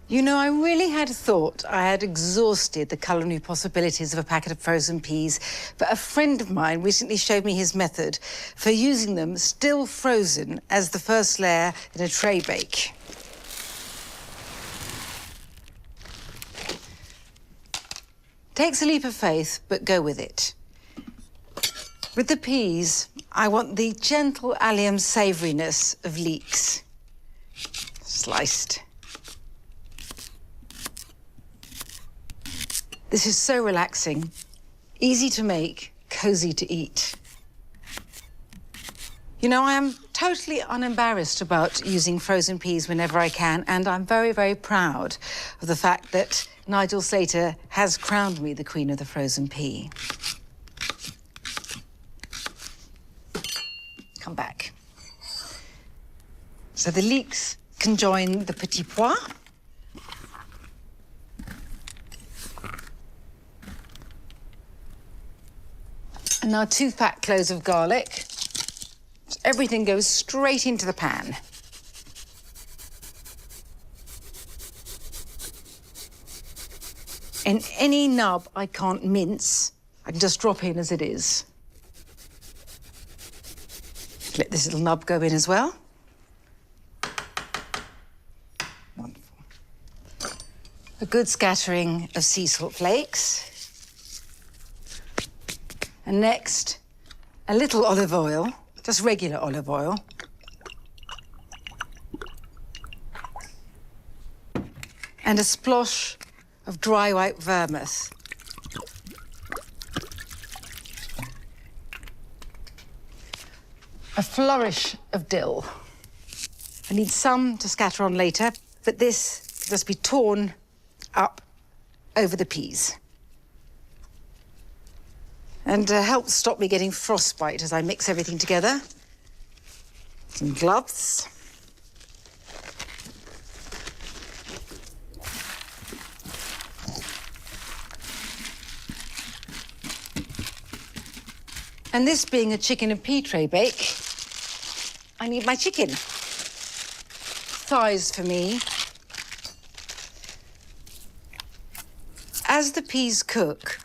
You know, I really had thought I had exhausted the culinary possibilities of a packet of frozen peas, but a friend of mine recently showed me his method for using them still frozen as the first layer in a tray bake. Takes a leap of faith, but go with it. With the peas, I want the gentle allium savouriness of leeks. Sliced. This is so relaxing, easy to make, cosy to eat. You know, I am totally unembarrassed about using frozen peas whenever I can, and I'm very, very proud of the fact that Nigel Slater has crowned me the queen of the frozen pea. Come back. So the leeks can join the petit pois. And now 2 fat cloves of garlic. So everything goes straight into the pan. And any nub I can't mince, I can just drop in as it is. Let this little nub go in as well. Wonderful. A good scattering of sea salt flakes. And next, a little olive oil, just regular olive oil. And a splosh of dry white vermouth. A flourish of dill. I need some to scatter on later, but this can just be torn up over the peas. And help stop me getting frostbite as I mix everything together. Some gloves. And this being a chicken and pea tray bake, I need my chicken. Thighs for me. As the peas cook,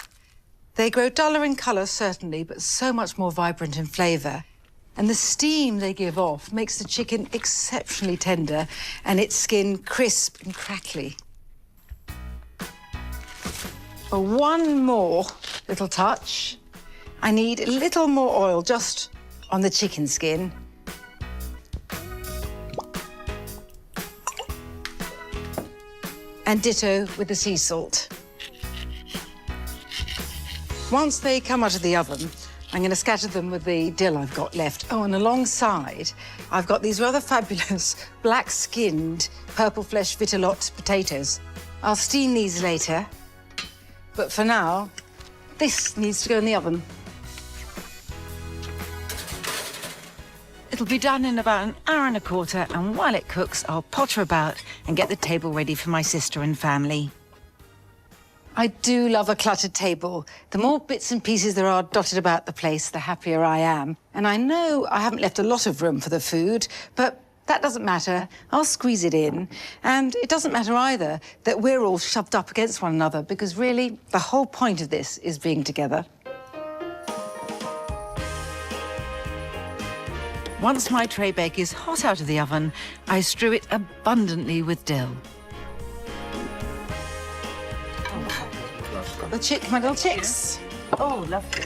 they grow duller in colour, certainly, but so much more vibrant in flavour. And the steam they give off makes the chicken exceptionally tender and its skin crisp and crackly. For one more little touch, I need a little more oil just on the chicken skin. And ditto with the sea salt. Once they come out of the oven, I'm going to scatter them with the dill I've got left. Oh, and alongside, I've got these rather fabulous black-skinned, purple flesh vitellotte potatoes. I'll steam these later, but for now, this needs to go in the oven. It'll be done in about an hour and a quarter, and while it cooks, I'll potter about and get the table ready for my sister and family. I do love a cluttered table. The more bits and pieces there are dotted about the place, the happier I am. And I know I haven't left a lot of room for the food, but that doesn't matter. I'll squeeze it in. And it doesn't matter either that we're all shoved up against one another, because really, the whole point of this is being together. Once my tray bake is hot out of the oven, I strew it abundantly with dill. My little chicks. Oh, lovely.